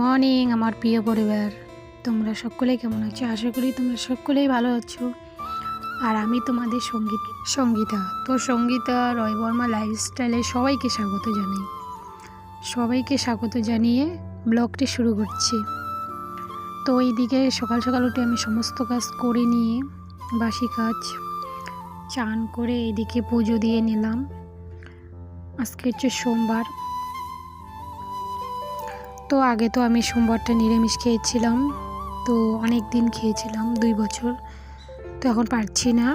Morning আমার প্রিয় পরিবার, তোমরা সকলেই কেমন আছো? আশা করি তোমরা সকলেই ভালো আছো। আর আমি তোমাদের সঙ্গীতা। তো সঙ্গীতা রয়বর্মা লাইফস্টাইলে সবাইকে স্বাগত জানিয়ে ব্লগটি শুরু করছি। তো এইদিকে সকাল সকাল উঠে আমি সমস্ত কাজ করে নিয়ে বাসি কাজ চান করে এইদিকে পুজো দিয়ে নিলাম। আজকে হচ্ছে সোমবার। তো আগে তো আমি সোমবারটা নিরামিষ খেয়েছিলাম, তো অনেক দিন খেয়েছিলাম 2 বছর। তো এখন পারছি না,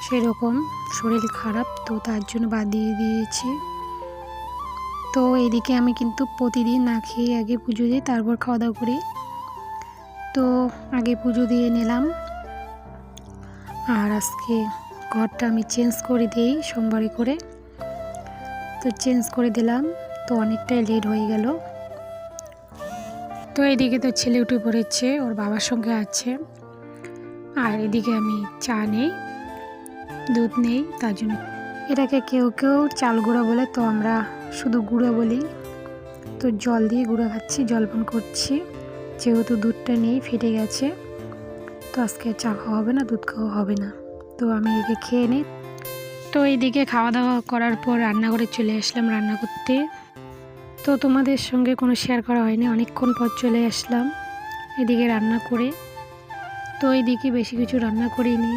সেরকম শরীর খারাপ, তো তার জন্য বাদ দিয়ে দিয়েছি। তো এদিকে আমি কিন্তু প্রতিদিন না খেয়ে আগে পুজো দিই, তারপর খাওয়া দাওয়া করি। তো আগে পুজো দিয়ে নিলাম। আর আজকে ঘরটা আমি চেঞ্জ করে দিই সোমবারে করে, তো চেঞ্জ করে দিলাম। তো অনেকটাই লেট হয়ে গেল। তো এদিকে তো ছেলে উঠে পড়েছে, ওর বাবার সঙ্গে আছে। আর এদিকে আমি চা নেই, দুধ নেই, তার জন্য এটাকে কেউ কেউ চাল গুঁড়া বলে, তো আমরা শুধু গুঁড়ো বলি। তো জল দিয়ে গুঁড়ো খাচ্ছি, জলপান করছি, যেহেতু দুধটা নেই, ফেটে গেছে। তো আজকে চা খাওয়া হবে না, দুধ খাওয়া হবে না। তো আমি একে খেয়ে নিই। তো এইদিকে খাওয়া দাওয়া করার পর রান্নাঘরে চলে আসলাম রান্না করতে। তো তোমাদের সঙ্গে কোনো শেয়ার করা হয়নি, অনেকক্ষণ পর চলে আসলাম এদিকে রান্না করে। তো এইদিকে বেশি কিছু রান্না করিনি,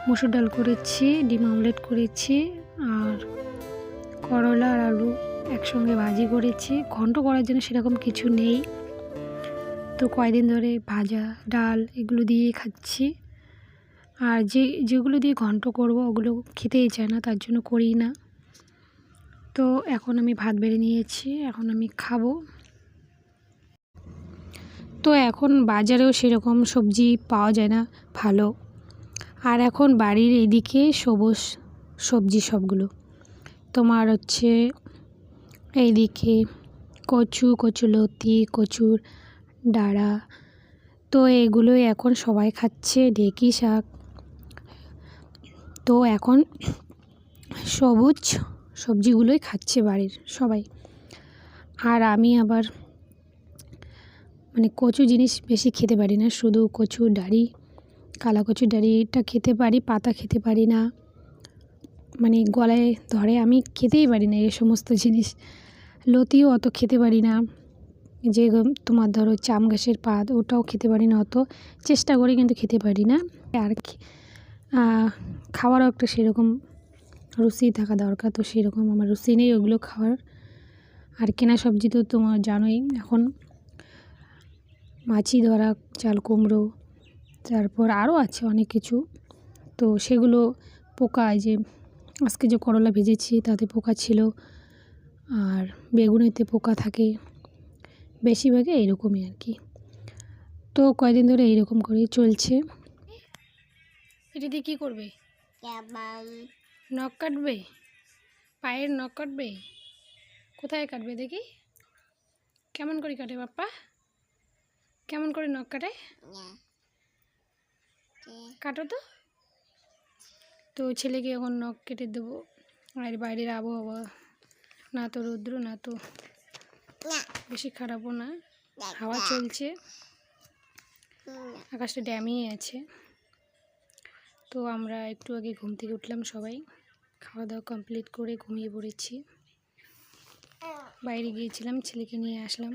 মুসুর ডাল করেছি, ডিম অমলেট করেছি, আর করলা আর আলু একসঙ্গে ভাজি করেছি। ঘন্ট করার জন্য সেরকম কিছু নেই, তো কয়েকদিন ধরে ভাজা ডাল এগুলো দিয়েই খাচ্ছি। আর যেগুলো দিয়ে ঘন্ট করব ওগুলো খেতেই চায় না, তার জন্য করি না। তো এখন আমি ভাত বেড়ে নিয়েছি, এখন আমি খাবো। তো এখন বাজারেও সেরকম সবজি পাওয়া যায় না ভালো। আর এখন বাড়ির এদিকে সবুজ সবজি সবগুলো তোমার হচ্ছে এইদিকে কচুলতি, কচুর ডাঁড়া, তো এগুলোই এখন সবাই খাচ্ছে। ঢেঁকি শাক, তো এখন সবুজ সবজিগুলোই খাচ্ছে বাড়ির সবাই। আর আমি আবার কচু জিনিস বেশি খেতে পারি না, শুধু কচুর ডাঁড়ি, কালা কচুর ডাঁড়িটা খেতে পারি, পাতা খেতে পারি না, গলায় ধরে, আমি খেতেই পারি না এই সমস্ত জিনিস। লতিও অত খেতে পারি না, যে তোমার ধরো চাম গাছের পাত, ওটাও খেতে পারি না অত, চেষ্টা করি কিন্তু খেতে পারি না। আর খাওয়ারও একটা সেরকম রুচি থাকা দরকার, তো সেরকম আমার রুচি নেই ওগুলো খাওয়ার। আর কেনা সবজি তো তোমার জানোই, এখন মাছি ধরা, চাল কুমড়ো, তারপর আরও আছে অনেক কিছু, তো সেগুলো পোকা, যে আজকে যে করলা ভেজেছি তাতে পোকা ছিল, আর বেগুনেতে পোকা থাকে, বেশিরভাগে এইরকমই আর কি। তো কয়েকদিন ধরে এইরকম করেই চলছে। এটা দিয়ে কী করবে? নখ কাটবে, পায়ের নখ কাটবে? কোথায় কাটবে দেখি, কেমন করে কাটে বাপ্পা, কেমন করে নখ কাটে? কাটো তো। তো ছেলেকে এখন নখ কেটে দেবো। আর বাইরের আবহাওয়া না তো রৌদ্র, না তো বেশি খারাপও না, হাওয়া চলছে, আকাশটা ড্যামেই আছে। তো আমরা একটু আগে ঘুম থেকে উঠলাম সবাই, খাওয়া দাওয়া কমপ্লিট করে ঘুমিয়ে পড়েছি। বাইরে গিয়েছিলাম, ছেলেকে নিয়ে আসলাম,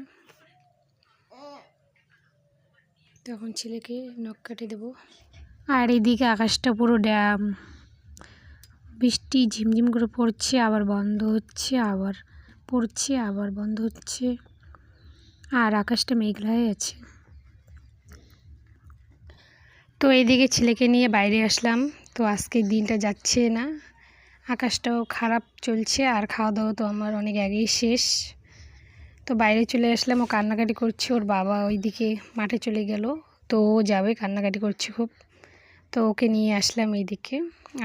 তখন ছেলেকে নখ কাটে দেবো। আর এদিকে আকাশটা পুরো ড্যাম, বৃষ্টি ঝিমঝিম করে পড়ছে, আবার বন্ধ হচ্ছে, আবার পড়ছে, আবার বন্ধ হচ্ছে, আর আকাশটা মেঘলা হয়ে আছে। তো এইদিকে ছেলেকে নিয়ে বাইরে আসলাম। তো আজকের দিনটা যাচ্ছে না, আকাশটাও খারাপ চলছে, আর খাওয়া দাওয়া তো আমার অনেক আগেই শেষ। তো বাইরে চলে আসলাম, ও কান্নাকাটি করছে, ওর বাবা ওইদিকে মাঠে চলে গেল, তো ও যাবে, কান্নাকাটি করছে খুব। তো ওকে নিয়ে আসলাম এইদিকে।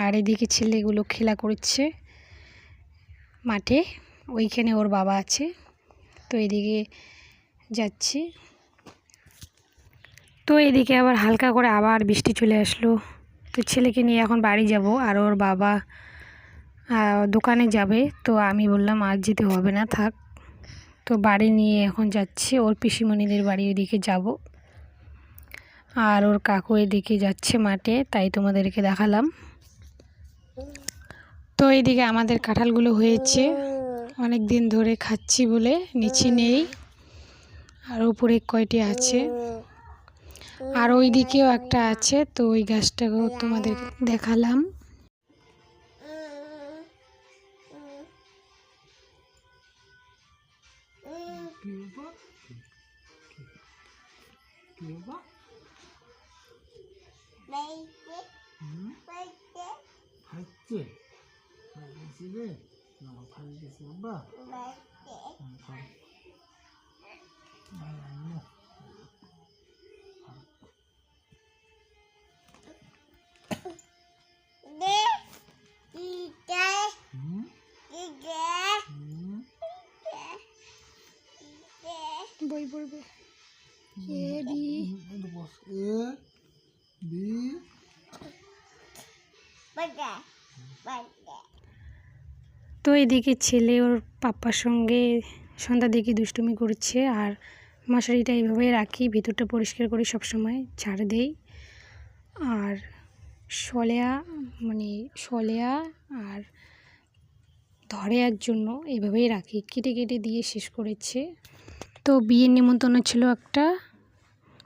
আর এদিকে ছেলেগুলো খেলা করছে মাঠে, ওইখানে ওর বাবা আছে, তো এদিকে যাচ্ছি। তো এদিকে আবার হালকা করে আবার বৃষ্টি চলে আসলো। তো ছেলেকে নিয়ে এখন বাড়ি যাব, আর ওর বাবা দোকানে যাবে। তো আমি বললাম আজ যেতে হবে না, থাক। তো বাড়ি নিয়ে এখন যাচ্ছে, ওর পিসিমণিদের বাড়ি ওইদিকে যাব। আর ওর কাকু এদিকে যাচ্ছে মাঠে, তাই তোমাদেরকে দেখালাম। তো এইদিকে আমাদের কাঁঠালগুলো হয়েছে, অনেক দিন ধরে খাচ্ছি বলে নিচে নেই, আর উপরে কয়টি আছে, আর ওই দিকেও একটা আছে। তো ওই গাছটাকেও তোমাদের দেখালাম। বই পড়বে এ বি তো এদিকে ছেলে ওর পাপ্পার সঙ্গে সন্ধ্যার দিকে দুষ্টুমি করছে। আর মশারিটা এইভাবেই রাখি, ভিতরটা পরিষ্কার করি, সবসময় ঝাড় দেই। আর সলেয়া আর ধরেয়ার জন্য এইভাবেই রাখি, কেটে কেটে দিয়ে শেষ করেছে। তো বিয়ের নিমন্ত্রণ ছিল একটা,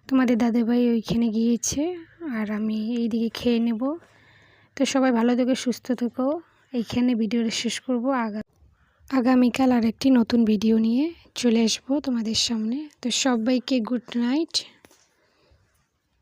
তোমাদের দাদাভাই ওইখানে গিয়েছে, আর আমি এইদিকে খেয়ে নেব। তো সবাই ভালো থেকো, সুস্থ থেকো। এইখানে ভিডিওটা শেষ করব। আগামীকাল আর একটি নতুন ভিডিও নিয়ে চলে আসবো তোমাদের সামনে। তো সবাইকে গুড নাইট।